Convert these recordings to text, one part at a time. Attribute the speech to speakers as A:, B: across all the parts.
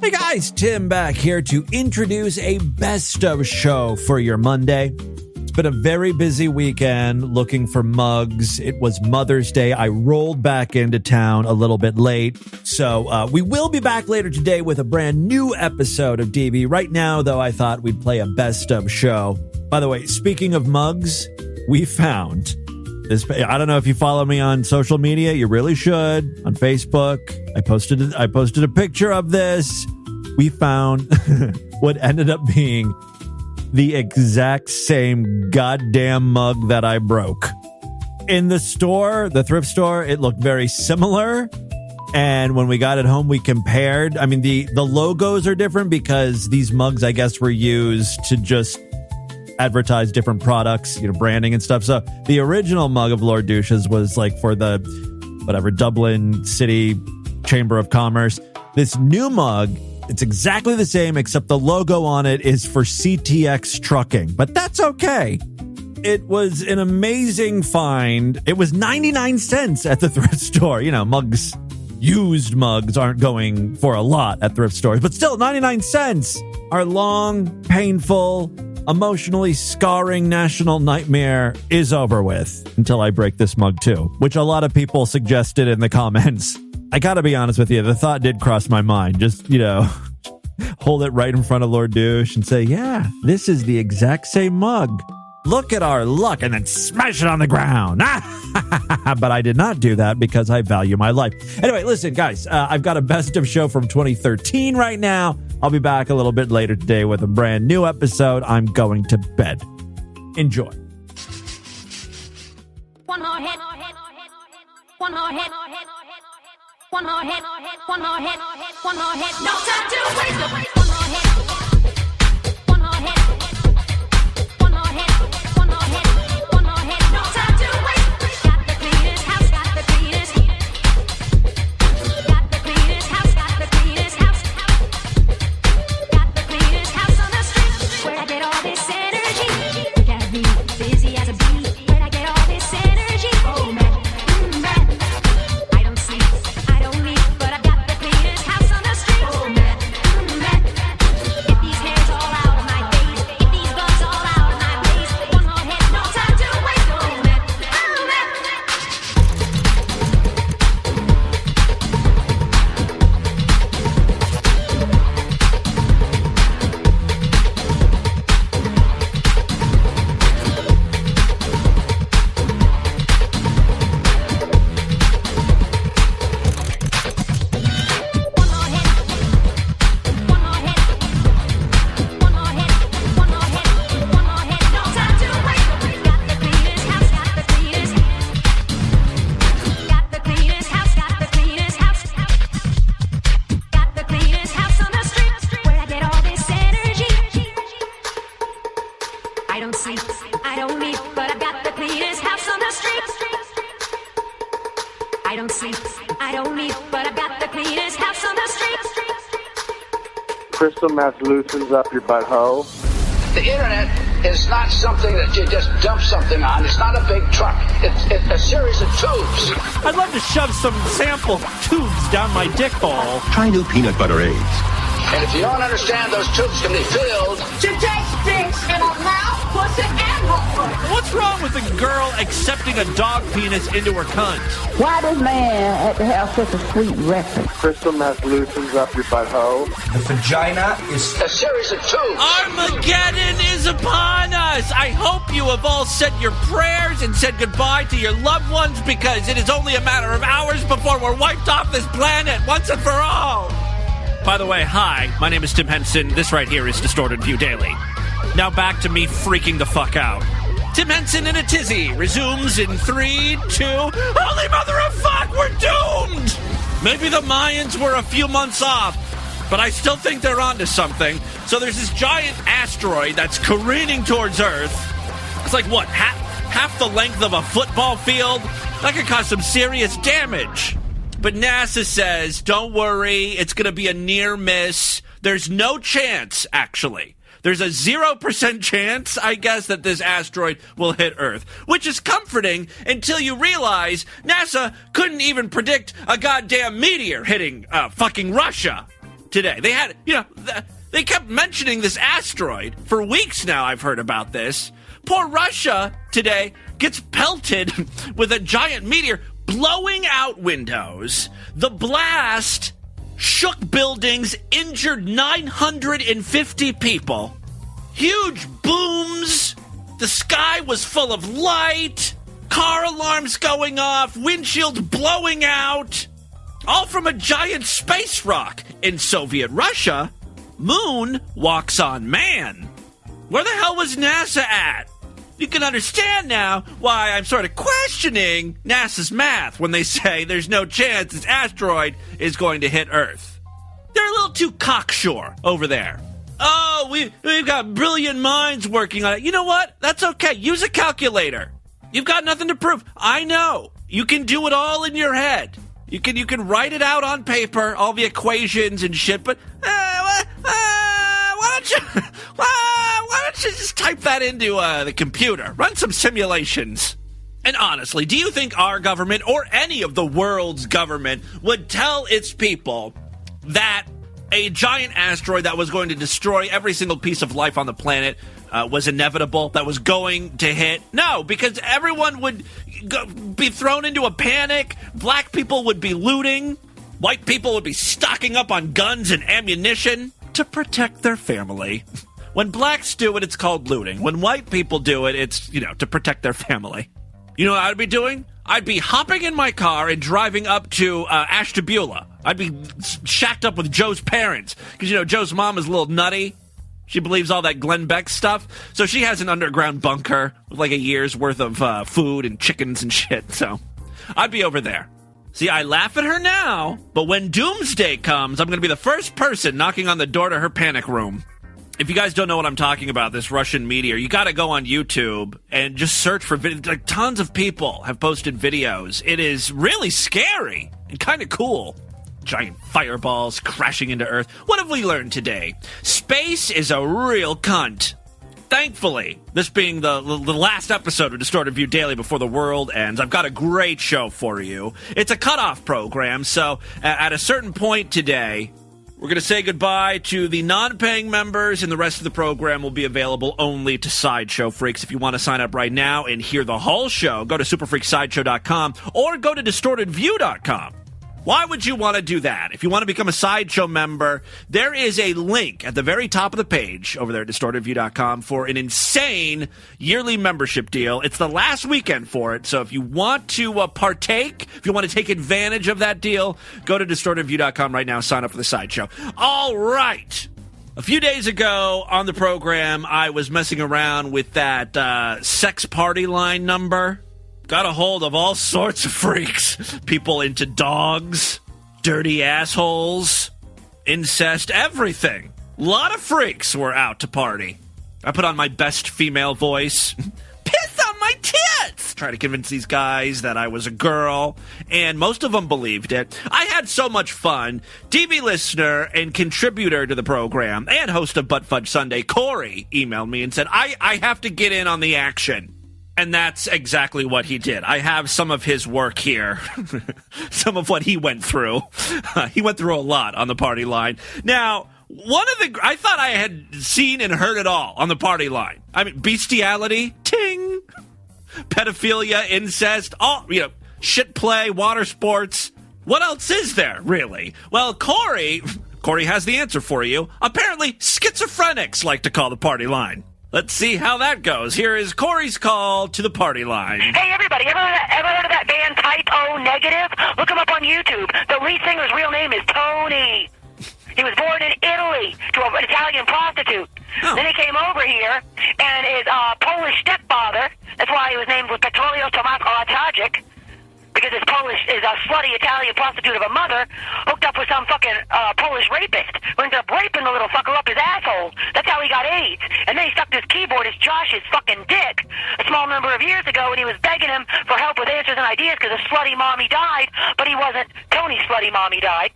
A: Hey guys, Tim back here to introduce a best of show for your Monday. It's been a very busy weekend looking for mugs. It was Mother's Day. I rolled back into town a little bit late. So we will be back later today with a brand new episode of DB. Right now, though, I thought we'd play a best of show. By the way, speaking of mugs, we found this. I don't know if you follow me on social media. You really should. On Facebook, I posted a picture of this. We found what ended up being the exact same goddamn mug that I broke. In the store, the thrift store, it looked very similar. And when we got it home, we compared. I mean, the logos are different because these mugs, I guess, were used to just advertise different products, branding and stuff. So the original mug of Lord Douche's was like for the, Dublin City Chamber of Commerce. This new mug, it's exactly the same, except the logo on it is for CTX Trucking. But that's okay. It was an amazing find. It was 99 cents at the thrift store. Mugs, used mugs aren't going for a lot at thrift stores. But still, 99 cents. Our long, painful, emotionally scarring national nightmare is over with until I break this mug too, which a lot of people suggested in the comments. I gotta be honest with you, the thought did cross my mind. Just, hold it right in front of Lord Douche and say, yeah, this is the exact same mug. Look at our luck, and then smash it on the ground. But I did not do that because I value my life. Anyway, listen, guys, I've got a best of show from 2013 right now. I'll be back a little bit later today with a brand new episode. I'm going to bed. Enjoy.
B: One more hit. One more hit. One more hit. One more hit. One more hit. No time to waste. One more hit. One more hit. One more hit. One more hit. One more hit. No time to waste. Got the cleanest house. Got the cleanest. Got the cleanest house. Got the cleanest house. Got the cleanest house on the street. Where I get all this energy. Look at me, busy as a bee. Where I get all this energy. Oh man. I don't sleep, I don't eat, but I got the cleanest house on the street. Oh man, get these hairs all out of my face, get these bugs all out of my face. One more hit, no time to waste. Oh man,
C: Crystal meth loosens up your butthole.
D: The internet is not something that you just dump something on. It's not a big truck. It's a series of tubes.
E: I'd love to shove some sample tubes down my dick hole.
F: Try new peanut butter aids.
D: And if you don't understand, those tubes can be filled.
B: today stinks in a mouth, pussy, and hole.
E: What's wrong with a girl accepting a dog penis into her cunt?
G: Why does man have to have such a sweet record?
C: Crystal meth loosens up your butthole.
D: The vagina is a series of tubes.
E: Armageddon is upon us! I hope you have all said your prayers and said goodbye to your loved ones, because it is only a matter of hours before we're wiped off this planet once and for all! By the way, hi, my name is Tim Henson. This right here is Distorted View Daily. Now back to me freaking the fuck out. Tim Henson in a tizzy resumes in 3, 2... Holy mother of fuck, we're doomed! Maybe the Mayans were a few months off, but I still think they're onto something. So there's this giant asteroid that's careening towards Earth. It's like, what, half the length of a football field? That could cause some serious damage. But NASA says, don't worry, it's going to be a near miss. There's no chance, actually. There's a 0% chance, I guess, that this asteroid will hit Earth, which is comforting until you realize NASA couldn't even predict a goddamn meteor hitting fucking Russia. today. They had, they kept mentioning this asteroid. For weeks now I've heard about this. Poor Russia today gets pelted with a giant meteor blowing out windows. The blast shook buildings, injured 950 people. Huge booms. The sky was full of light. Car alarms going off. Windshields blowing out. All from a giant space rock. In Soviet Russia, moon walks on man. Where the hell was NASA at? You can understand now why I'm sort of questioning NASA's math when they say there's no chance this asteroid is going to hit Earth. They're a little too cocksure over there. Oh, we've got brilliant minds working on it. You know what? That's okay. Use a calculator. You've got nothing to prove. I know. You can do it all in your head. You can write it out on paper, all the equations and shit, but why don't you just type that into the computer? Run some simulations. And honestly, do you think our government or any of the world's government would tell its people that a giant asteroid that was going to destroy every single piece of life on the planet was inevitable, that was going to hit? No, because everyone would be thrown into a panic. Black people would be looting. White people would be stocking up on guns and ammunition to protect their family. When blacks do it, it's called looting. When white people do it, it's, to protect their family. You know what I'd be doing? I'd be hopping in my car and driving up to Ashtabula. I'd be shacked up with Joe's parents. Because, Joe's mom is a little nutty. She believes all that Glenn Beck stuff. So she has an underground bunker with like a year's worth of food and chickens and shit. So I'd be over there. See, I laugh at her now, but when doomsday comes, I'm going to be the first person knocking on the door to her panic room. If you guys don't know what I'm talking about, this Russian meteor, you got to go on YouTube and just search for videos. Like, tons of people have posted videos. It is really scary and kind of cool. Giant fireballs crashing into Earth. What have we learned today? Space is a real cunt. Thankfully, this being the last episode of Distorted View Daily before the world ends, I've got a great show for you. It's a cutoff program, so at a certain point today, we're going to say goodbye to the non-paying members, and the rest of the program will be available only to Sideshow Freaks. If you want to sign up right now and hear the whole show, go to superfreaksideshow.com or go to distortedview.com. Why would you want to do that? If you want to become a Sideshow member, there is a link at the very top of the page over there at distortedview.com for an insane yearly membership deal. It's the last weekend for it, so if you want to partake, if you want to take advantage of that deal, go to distortedview.com right now, sign up for the Sideshow. All right. A few days ago on the program, I was messing around with that sex party line number. Got a hold of all sorts of freaks. People into dogs, dirty assholes, incest, everything. A lot of freaks were out to party. I put on my best female voice. Piss on my tits! Try to convince these guys that I was a girl, and most of them believed it. I had so much fun. TV listener and contributor to the program and host of Butt Fudge Sunday, Corey, emailed me and said, I have to get in on the action. And that's exactly what he did. I have some of his work here. Some of what he went through. He went through a lot on the party line. Now, I thought I had seen and heard it all on the party line. I mean, bestiality, ting. Pedophilia, incest, all, shit play, water sports. What else is there, really? Well, Corey has the answer for you. Apparently, schizophrenics like to call the party line. Let's see how that goes. Here is Corey's call to the party line.
F: Hey, everybody, ever heard of that band Type O Negative? Look him up on YouTube. The lead singer's real name is Tony. He was born in Italy to an Italian prostitute. Oh. Then he came over here, and his Polish stepfather, that's why he was named with Petronio Tommaso Atajic, because his a slutty Italian prostitute of a mother hooked up with some fucking Polish rapist who ended up raping the little fucker up his asshole. That's how he got AIDS. And then he stuck to his keyboard as Josh's fucking dick a small number of years ago, and he was begging him for help with answers and ideas because his slutty mommy died, but he wasn't. Tony's slutty mommy died.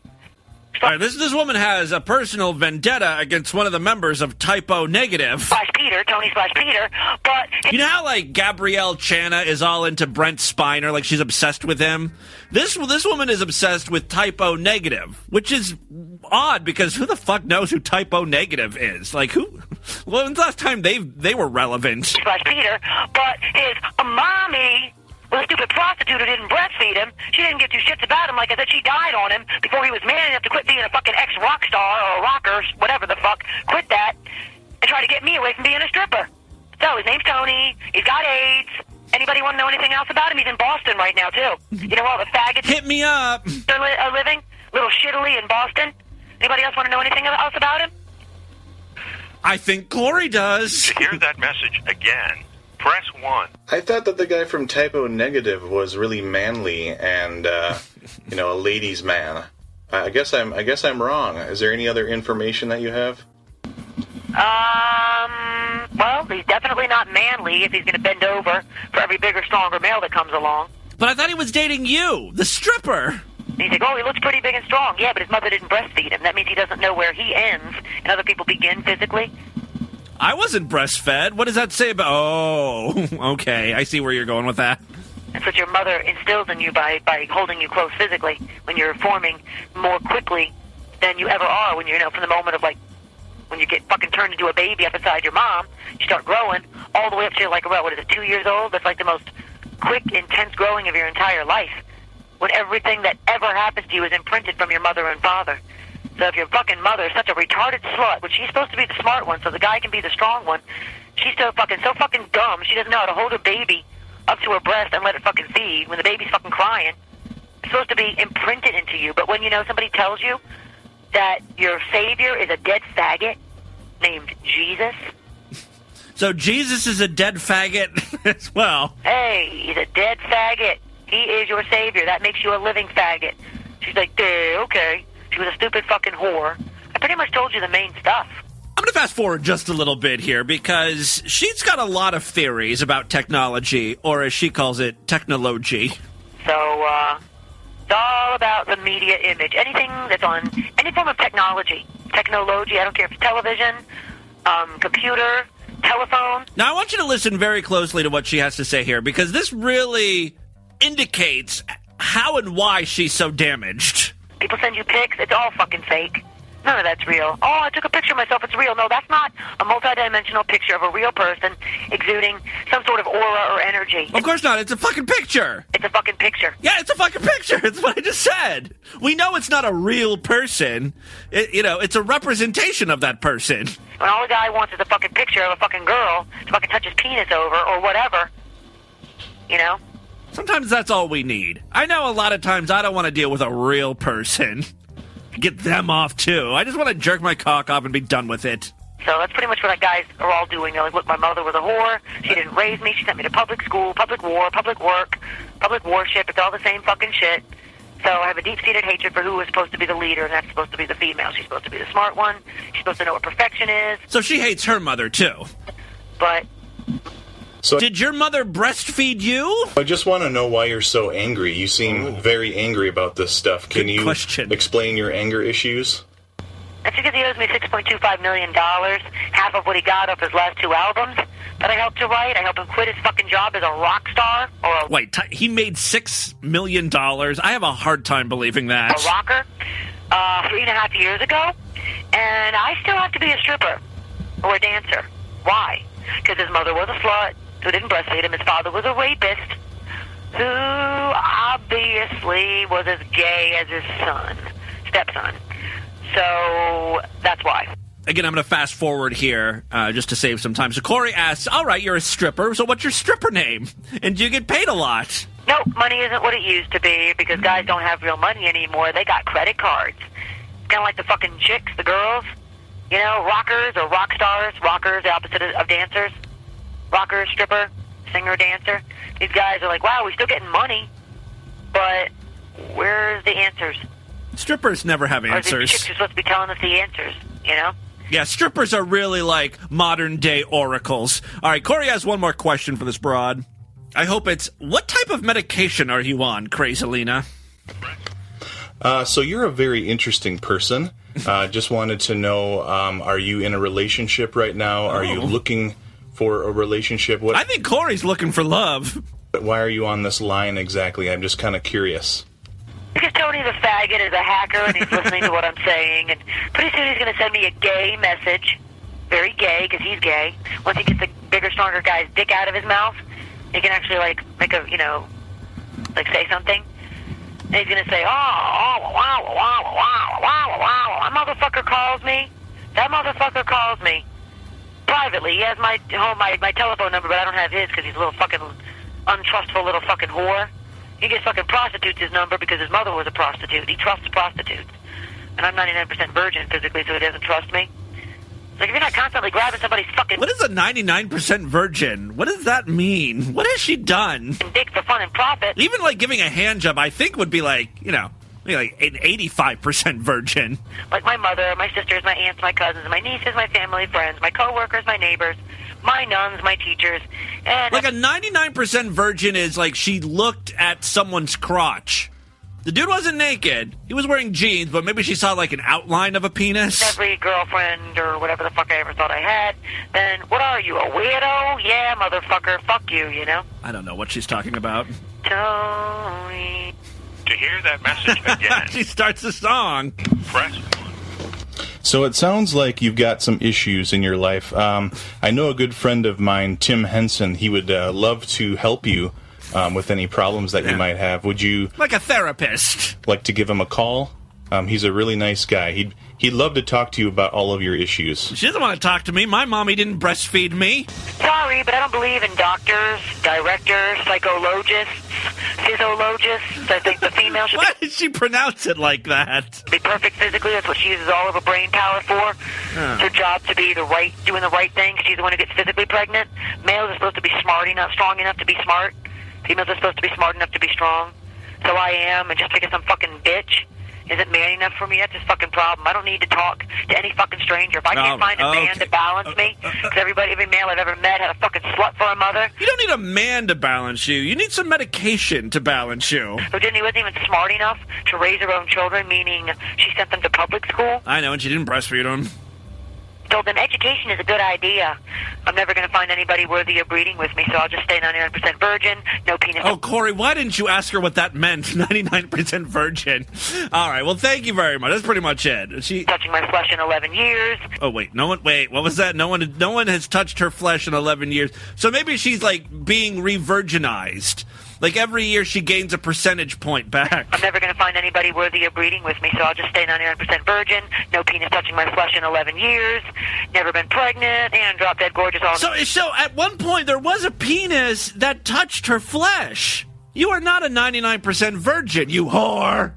E: All right, this woman has a personal vendetta against one of the members of Type O Negative.
F: Peter, Tony / Peter, but...
E: You know how, like, Gabrielle Chana is all into Brent Spiner, like she's obsessed with him? This woman is obsessed with Type O Negative, which is odd because who the fuck knows who Type O Negative is? Like, who... Well, when's the last time they were relevant?
F: / Peter, but his mommy... was a stupid prostitute who didn't breastfeed him. She didn't give two shits about him. Like I said, she died on him before he was man enough to quit being a fucking ex-rock star or a rocker, whatever the fuck. Quit that and try to get me away from being a stripper. So his name's Tony. He's got AIDS. Anybody want to know anything else about him? He's in Boston right now, too. You know all the faggots
E: Hit me up.
F: are living? Little shittily in Boston. Anybody else want to know anything else about him?
E: I think Corey does.
H: To hear that message again, press 1.
I: I thought that the guy from Type O Negative was really manly and, a ladies' man. I guess I'm wrong. Is there any other information that you have?
F: Well, he's definitely not manly if he's going to bend over for every bigger, stronger male that comes along.
E: But I thought he was dating you, the stripper.
F: And he's like, oh, he looks pretty big and strong. Yeah, but his mother didn't breastfeed him. That means he doesn't know where he ends and other people begin physically.
E: I wasn't breastfed. What does that say about... Oh, okay. I see where you're going with that.
F: That's what your mother instills in you by holding you close physically when you're forming more quickly than you ever are when you're, from the moment of, like, when you get fucking turned into a baby up inside your mom, you start growing all the way up to, like, what is it, 2 years old? That's, like, the most quick, intense growing of your entire life. When everything that ever happens to you is imprinted from your mother and father. So if your fucking mother is such a retarded slut, which she's supposed to be the smart one, so the guy can be the strong one, she's so fucking dumb, she doesn't know how to hold her baby up to her breast and let it fucking feed when the baby's fucking crying. It's supposed to be imprinted into you, but when, somebody tells you that your savior is a dead faggot named Jesus...
E: So Jesus is a dead faggot as well.
F: Hey, he's a dead faggot. He is your savior. That makes you a living faggot. She's like, okay. She was a stupid fucking whore. I pretty much told you the main stuff.
E: I'm going to fast forward just a little bit here because she's got a lot of theories about technology, or as she calls it, technology.
F: So, it's all about the media image. Anything that's on any form of technology. Technology, I don't care if it's television, computer, telephone.
E: Now, I want you to listen very closely to what she has to say here because this really indicates how and why she's so damaged.
F: People send you pics. It's all fucking fake. None of that's real. Oh, I took a picture of myself. It's real. No, that's not a multidimensional picture of a real person exuding some sort of aura or energy.
E: Of course not. It's a fucking picture.
F: It's a fucking picture.
E: Yeah, it's a fucking picture. It's what I just said. We know it's not a real person. It's a representation of that person.
F: When all the guy wants is a fucking picture of a fucking girl to fucking touch his penis over or whatever,
E: Sometimes that's all we need. I know a lot of times I don't want to deal with a real person. Get them off, too. I just want to jerk my cock off and be done with it.
F: So that's pretty much what guys are all doing. They're like, look, my mother was a whore. She didn't raise me. She sent me to public school, public war, public work, public worship. It's all the same fucking shit. So I have a deep-seated hatred for who was supposed to be the leader, and that's supposed to be the female. She's supposed to be the smart one. She's supposed to know what perfection is.
E: So she hates her mother, too.
F: But...
I: So,
E: did your mother breastfeed you?
I: I just want to know why you're so angry. You seem very angry about this stuff. Can you explain your anger issues?
F: That's because he owes me $6.25 million, half of what he got off his last 2 albums that I helped to write. I helped him quit his fucking job as a rock star.
E: Wait, he made $6 million? I have a hard time believing that.
F: A rocker, 3.5 years ago, and I still have to be a stripper or a dancer. Why? Because his mother was a slut who didn't breastfeed him. His father was a rapist who obviously was as gay as his stepson. So that's why.
E: Again, I'm going to fast forward here just to save some time. So Corey asks, all right, you're a stripper, so what's your stripper name? And do you get paid a lot?
F: Nope, money isn't what it used to be because guys don't have real money anymore. They got credit cards. It's kind of like the fucking chicks, the girls. Rockers or rock stars. Rockers, the opposite of dancers. Rocker, stripper, singer, dancer. These guys are like, wow, we're still getting money, but where's the answers?
E: Strippers never have answers.
F: Or these chicks are supposed to be telling us the answers,
E: Yeah, strippers are really like modern-day oracles. All right, Corey has one more question for this broad. I hope it's, what type of medication are you on, Crazylina?
I: So you're a very interesting person. Just wanted to know, are you in a relationship right now? Are you looking for a relationship?
E: I think Corey's looking for love.
I: Why are you on this line exactly? I'm just kind of curious.
F: Because Tony's a faggot, is a hacker, and he's listening to what I'm saying. And pretty soon he's going to send me a gay message. Very gay, because he's gay. Once he gets the bigger, stronger guy's dick out of his mouth, he can actually, like, make a, say something. And he's going to say, that motherfucker calls me. That motherfucker calls me. Privately. He has my telephone number, but I don't have his because he's a little fucking untrustful little fucking whore. He gets fucking prostitutes his number because his mother was a prostitute. He trusts prostitutes. And I'm 99% virgin physically, so he doesn't trust me. Like, if you're not constantly grabbing somebody's fucking...
E: What is a 99% virgin? What does that mean? What has she done?
F: Dick for fun and profit.
E: Even, like, giving a hand job, I think would be like, like an 85% virgin.
F: Like my mother, my sisters, my aunts, my cousins, my nieces, my family, friends, my coworkers, my neighbors, my nuns, my teachers. And
E: like a 99% virgin is like she looked at someone's crotch. The dude wasn't naked. He was wearing jeans, but maybe she saw like an outline of a penis.
F: Every girlfriend or whatever the fuck I ever thought I had. Then, what are you, a weirdo? Yeah, motherfucker, fuck you,
E: I don't know what she's talking about.
F: Tony.
H: To hear that message again,
E: She starts the song.
H: press 1.
I: So it sounds like you've got some issues in your life. I know a good friend of mine, Tim Henson. He would love to help you with any problems that you might have. Would you...
E: Like a therapist.
I: Like to give him a call? He's a really nice guy. He'd love to talk to you about all of your issues.
E: She doesn't want to talk to me. My mommy didn't breastfeed me.
F: Sorry, but I don't believe in doctors, directors, psychologists, physiologists. I think the female should
E: Why did she pronounce it like that?
F: be perfect physically. That's what she uses all of her brain power for. It's her job to be doing the right thing. She's the one who gets physically pregnant. Males are supposed to be strong enough to be smart. Females are supposed to be smart enough to be strong. So I am, and just because I'm fucking bitch isn't man enough for me, that's his fucking problem. I don't need to talk to any fucking stranger. If I can't find a man to balance me, because every male I've ever met had a fucking slut for a mother.
E: You don't need a man to balance you. You need some medication to balance you.
F: He wasn't even smart enough to raise her own children, meaning she sent them to public school.
E: I know, and she didn't breastfeed them.
F: So then education is a good idea. I'm never going to find anybody worthy of breeding with me, so I'll just stay 99% virgin, no penis.
E: Oh, Corey, why didn't you ask her what that meant? 99% virgin. All right, well, thank you very much. That's pretty much it. She
F: touching my flesh in 11 years.
E: Oh, wait, what was that? No one has touched her flesh in 11 years. So maybe she's, like, being re-virginized. Like, every year she gains a percentage point back. I'm never going to find anybody worthy of breeding with me, so I'll just stay 99% virgin, no penis touching my flesh in 11 years, never been pregnant, and drop dead gorgeous all... So at one point, there was a penis that touched her flesh. You are not a 99% virgin, you whore.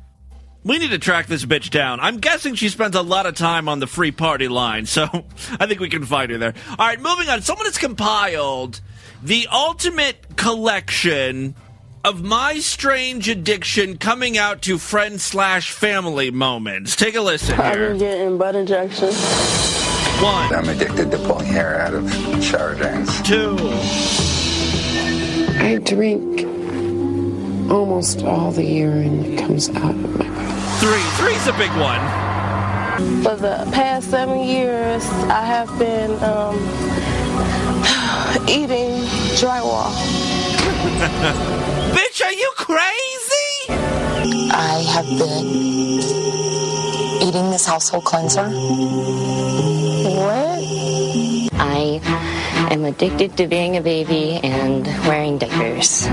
E: We need to track this bitch down. I'm guessing she spends a lot of time on the free party line, so I think we can find her there. All right, moving on. Someone has compiled the ultimate collection of my strange addiction coming out to friend/family moments. Take a listen here.
J: I've been getting butt injections.
E: 1.
K: I'm addicted to pulling hair out of shower drains.
E: 2.
J: I drink almost all the urine that comes out of my mouth.
E: 3. 3's a big one.
J: For the past 7 years, I have been eating drywall.
E: Bitch, are you crazy?
L: I have been eating this household cleanser.
J: What?
L: I am addicted to being a baby and wearing diapers.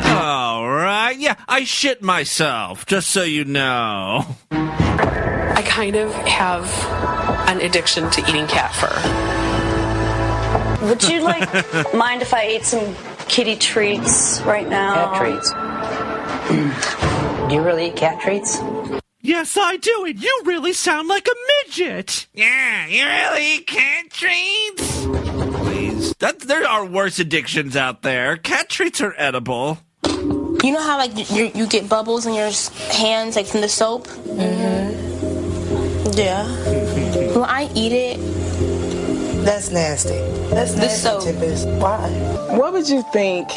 E: All right. Yeah, I shit myself, just so you know.
M: I kind of have an addiction to eating cat fur.
N: Would you mind if I ate some kitty treats right now?
O: Cat treats? Do you really eat cat treats?
E: Yes, I do, and you really sound like a midget. Yeah, you really eat cat treats? Please. There are worse addictions out there. Cat treats are edible.
P: You know how you get bubbles in your hands from the soap?
O: Mm-hmm.
P: Yeah. When I eat it,
O: that's nasty. That's nasty. Why?
J: What would you think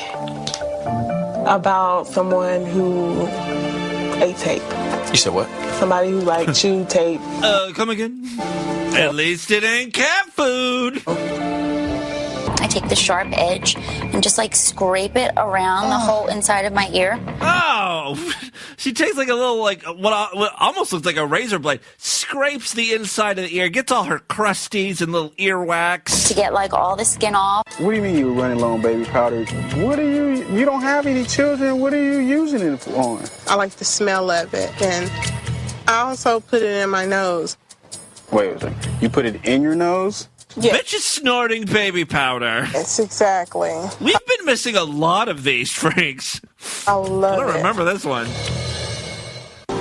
J: about someone who ate tape?
Q: You said what?
R: Somebody who like chew tape.
E: Come again? At least it ain't cat food.
S: I take the sharp edge and just like scrape it around the whole inside of my ear.
E: Oh, she takes like a little, like what almost looks like a razor blade, scrapes the inside of the ear, gets all her crusties and little earwax.
S: To get like all the skin off.
T: What do you mean you were running low on baby powder? You don't have any children, what are you using it on?
R: I like the smell of it, and I also put it in my nose.
T: Wait a second, you put it in your nose?
R: Yeah.
E: Bitch is snorting baby powder.
R: Yes, exactly.
E: We've been missing a lot of these, freaks.
R: I love it.
E: I don't remember this one.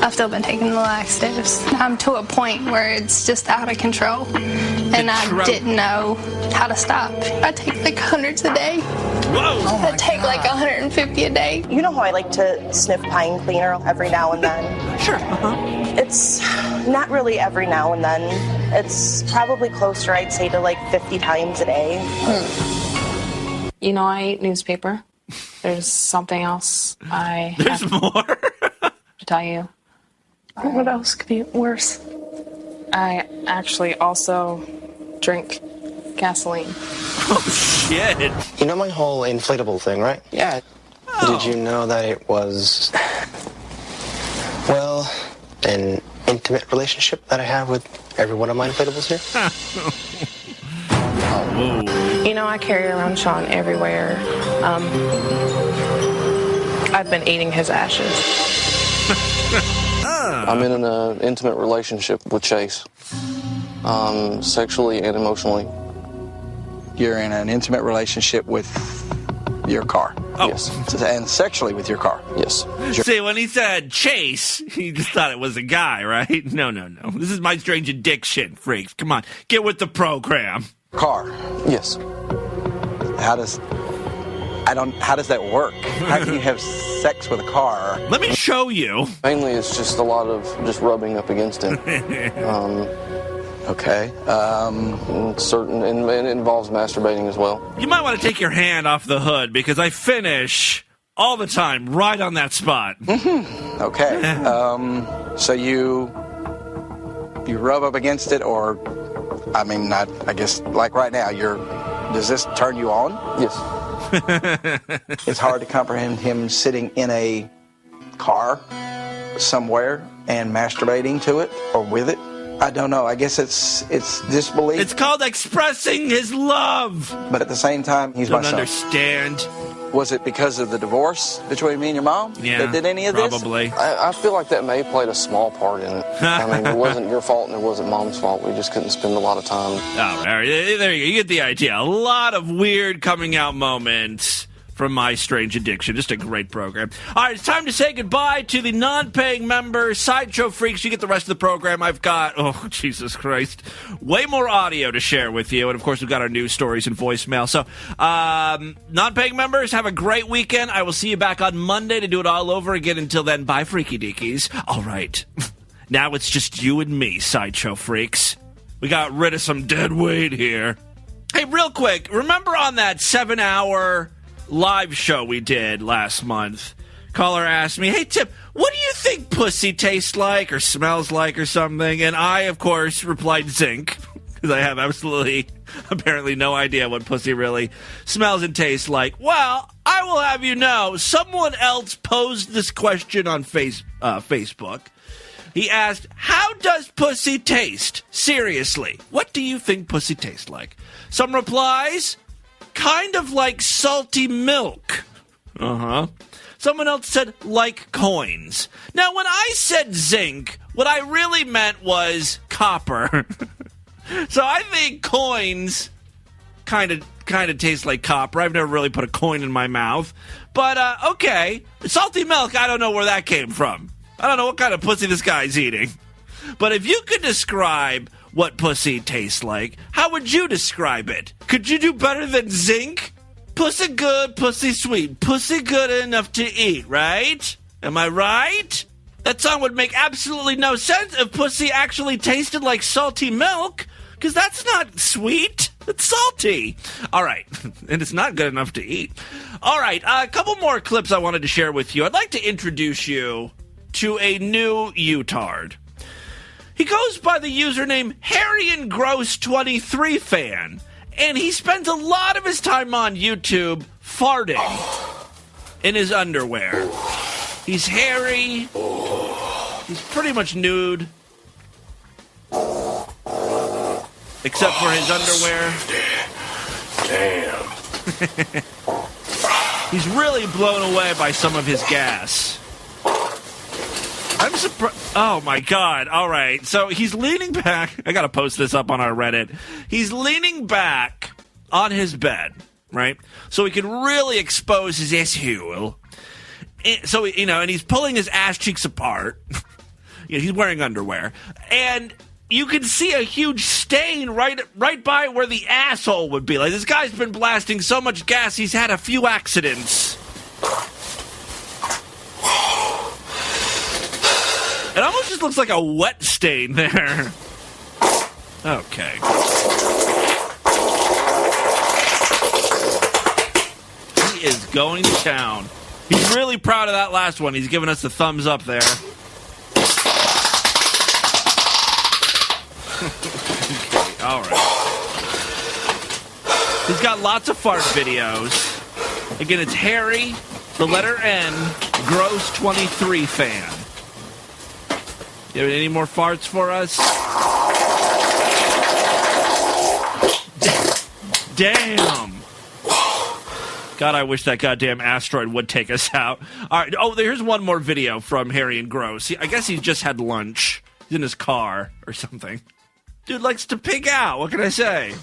U: I've still been taking the laxatives. I'm to a point where it's just out of control, and I didn't know how to stop. I take like hundreds a day.
E: Whoa!
U: I take like 150 a day.
V: You know how I like to sniff pine cleaner every now and then?
E: Sure.
V: It's not really every now and then. It's probably closer, I'd say, to like 50 times a day.
M: You know, I eat newspaper. There's something else
E: There's more?
M: to tell you.
R: What else could be worse?
M: I actually also drink gasoline.
E: Oh, shit.
Q: You know my whole inflatable thing, right?
M: Yeah.
Q: Oh. Did you know that it was, well, an intimate relationship that I have with every one of my inflatables here?
M: You know, I carry around Sean everywhere. I've been eating his ashes.
W: I'm in an intimate relationship with Chase, sexually and emotionally.
Q: You're in an intimate relationship with your car.
E: Oh.
Q: Yes. And sexually with your car.
W: Yes.
E: See, when he said Chase, he just thought it was a guy, right? No. This is my strange addiction, freaks. Come on, get with the program.
Q: Car.
W: Yes.
Q: How does that work? How can you have sex with a car?
E: Let me show you.
W: Mainly it's just a lot of just rubbing up against him.
Q: Okay.
W: And it involves masturbating as well.
E: You might want to take your hand off the hood because I finish all the time right on that spot.
Q: Okay. So you rub up against it, or I mean, not. I guess like right now, does this turn you on?
W: Yes.
Q: It's hard to comprehend him sitting in a car somewhere and masturbating to it or with it. I don't know. I guess it's disbelief.
E: It's called expressing his love.
Q: But at the same time, he's my son.
E: Don't understand.
Q: Was it because of the divorce between me and your mom that did any of
E: probably.
Q: this?
W: I feel like that may have played a small part in it. I mean, it wasn't your fault and it wasn't Mom's fault. We just couldn't spend a lot of time.
E: Oh, there you go. You get the idea. A lot of weird coming out moments from My Strange Addiction. Just a great program. All right, it's time to say goodbye to the non-paying members, Sideshow Freaks. You get the rest of the program. I've got, oh, Jesus Christ, way more audio to share with you. And, of course, we've got our news stories and voicemail. So, non-paying members, have a great weekend. I will see you back on Monday to do it all over again. Until then, bye, Freaky Deakies. All right. Now it's just you and me, Sideshow Freaks. We got rid of some dead weight here. Hey, real quick, remember on that 7-hour live show we did last month, caller asked me, hey, Tip, what do you think pussy tastes like or smells like or something? And I, of course, replied zinc, because I have apparently no idea what pussy really smells and tastes like. Well, I will have you know, someone else posed this question on Facebook. He asked, how does pussy taste? Seriously, what do you think pussy tastes like? Some replies, kind of like salty milk. Someone else said, like coins. Now, when I said zinc, what I really meant was copper. So I think coins kind of taste like copper. I've never really put a coin in my mouth. But, okay. Salty milk, I don't know where that came from. I don't know what kind of pussy this guy's eating. But if you could describe what pussy tastes like, how would you describe it? Could you do better than zinc? Pussy good, pussy sweet. Pussy good enough to eat, right? Am I right? That song would make absolutely no sense if pussy actually tasted like salty milk, because that's not sweet. It's salty. All right. And it's not good enough to eat. All right. A couple more clips I wanted to share with you. I'd like to introduce you to a new Utard. He goes by the username HarryandGross23fan, and he spends a lot of his time on YouTube farting in his underwear. He's hairy. He's pretty much nude. Except for his underwear.
A: Damn.
E: He's really blown away by some of his gas. I'm surprised. Oh, my God. All right. So he's leaning back. I got to post this up on our Reddit. He's leaning back on his bed, right? So he can really expose his asshole. So, you know, and he's pulling his ass cheeks apart. You know, he's wearing underwear. And you can see a huge stain right by where the asshole would be. Like, this guy's been blasting so much gas, he's had a few accidents. It almost just looks like a wet stain there. Okay. He is going to town. He's really proud of that last one. He's giving us the thumbs up there. Okay, all right. He's got lots of fart videos. Again, it's Harry, the letter N, Gross23 fan. You have any more farts for us? Damn. God, I wish that goddamn asteroid would take us out. All right. Oh, here's one more video from Harry and Gross. I guess he just had lunch. He's in his car or something. Dude likes to pig out. What can I say?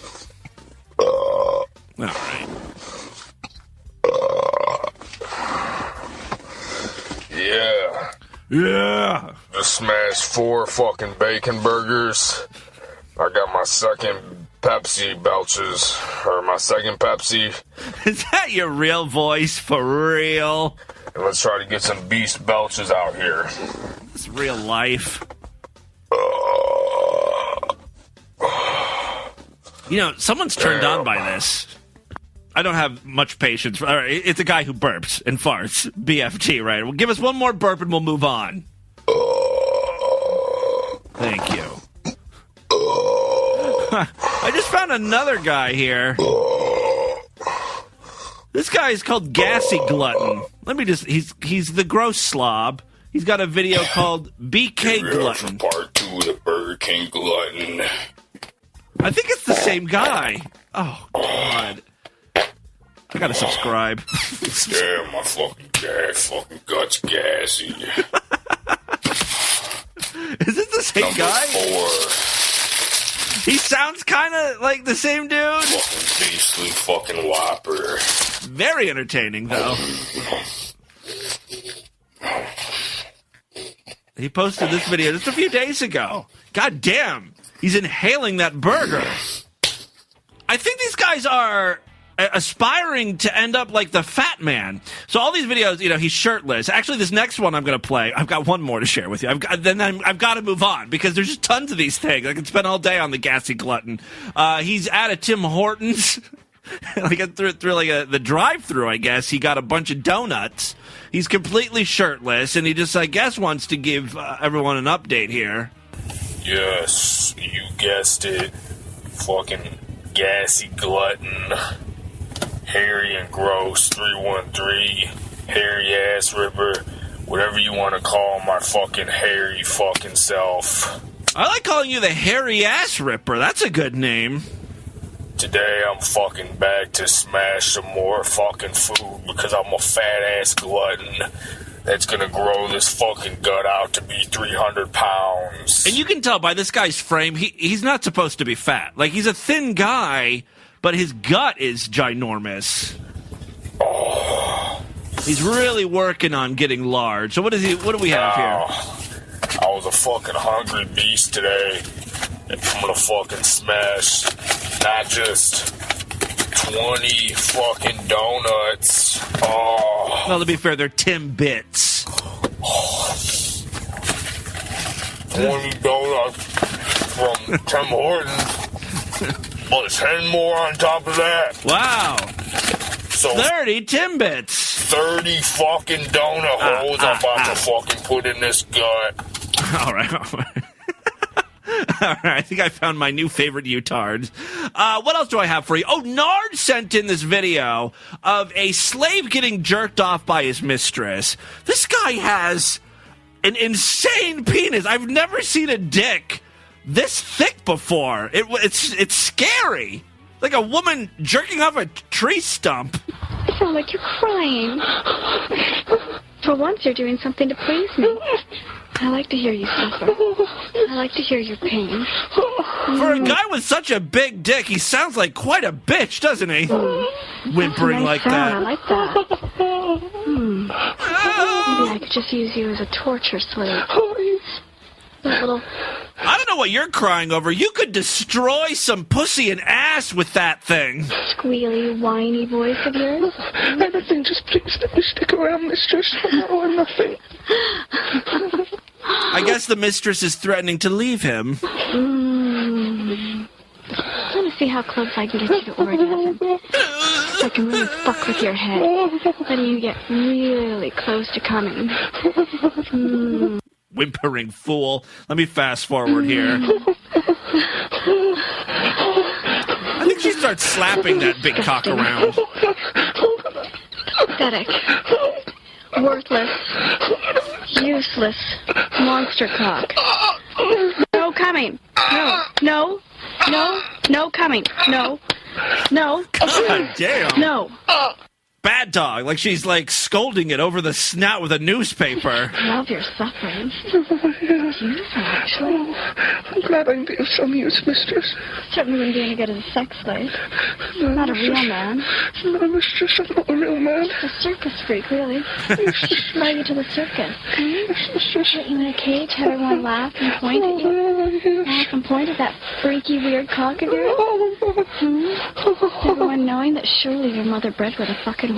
E: All right.
A: Yeah.
E: Yeah.
A: Just smashed 4 fucking bacon burgers. I got my second Pepsi belches. Or my second Pepsi.
E: Is that your real voice for real?
A: And let's try to get some beast belches out here.
E: It's real life. You know, someone's turned on by this. I don't have much patience. All right, it's a guy who burps and farts. BFT, right? Well, give us one more burp and we'll move on. Thank you. I just found another guy here. This guy is called Gassy Glutton. Let me just... He's the gross slob. He's got a video called BK Glutton.
A: Part 2 of the Burger King Glutton.
E: I think it's the same guy. Oh, God. I gotta subscribe.
A: Damn, my fucking gut's gassy.
E: Is it the same guy?
A: 4.
E: He sounds kind of like the same dude.
A: Fucking beastly fucking whopper.
E: Very entertaining, though. He posted this video just a few days ago. God damn. He's inhaling that burger. I think these guys are aspiring to end up like the Fat Man. So all these videos, you know, he's shirtless. Actually, this next one I'm going to play, I've got one more to share with you. I've got to move on because there's just tons of these things. I can spend all day on the Gassy Glutton. He's at a Tim Hortons. Like through like the drive-through, I guess. He got a bunch of donuts. He's completely shirtless, and he just, I guess, wants to give everyone an update here.
A: Yes, you guessed it. Fucking Gassy Glutton. Harry and Gross 313. Hairy ass ripper. Whatever you want to call my fucking hairy fucking self.
E: I like calling you the hairy ass ripper. That's a good name.
A: Today I'm fucking back to smash some more fucking food because I'm a fat ass glutton that's gonna grow this fucking gut out to be 300 pounds.
E: And you can tell by this guy's frame, he's not supposed to be fat. Like, he's a thin guy, but his gut is ginormous.
A: Oh.
E: He's really working on getting large. So what do we have here?
A: I was a fucking hungry beast today. And I'm gonna fucking smash not just 20 fucking donuts. Oh.
E: Well, to be fair, they're Timbits.
A: 20 donuts from Tim Hortons. But 10 more on top of that.
E: Wow.
A: So
E: 30 Timbits.
A: 30 fucking donut holes I'm about to fucking put in this gut.
E: All right. All right, I think I found my new favorite U-tards. What else do I have for you? Oh, Nard sent in this video of a slave getting jerked off by his mistress. This guy has an insane penis. I've never seen a dick this thick before. It's scary. Like a woman jerking off a tree stump.
B: You sound like you're crying. For once, you're doing something to please me. I like to hear you suffer. I like to hear your pain.
E: For a guy with such a big dick, he sounds like quite a bitch, doesn't he? Whimpering like that.
B: I like that. Maybe I could just use you as a torture slave.
E: I don't know what you're crying over. You could destroy some pussy and ass with that thing.
B: Squealy, whiny voice of yours.
R: Anything, just please let me stick around, mistress. No, I'm nothing.
E: I guess the mistress is threatening to leave him.
B: I want to see how close I can get you to orgasm. So I can really fuck with your head. Letting you get really close to coming.
E: Whimpering fool. Let me fast forward here. I think she starts slapping that big cock around.
B: Pathetic. Worthless. Useless. Monster cock. No coming. No coming. No.
E: God damn.
B: No.
E: Bad dog. Like she's like scolding it over the snout with a newspaper.
B: I love your suffering. Beautiful, actually.
R: I'm glad I can be of some use, mistress.
B: Certainly wouldn't be any good as a sex slave. Not a real man.
R: No, mistress, I'm not a real man.
B: A circus freak, really. Fly you to the circus. Put you in a cage, have everyone laugh and point at you. Laugh and point at that freaky, weird cock of yours. Everyone knowing that surely your mother bred with a fucking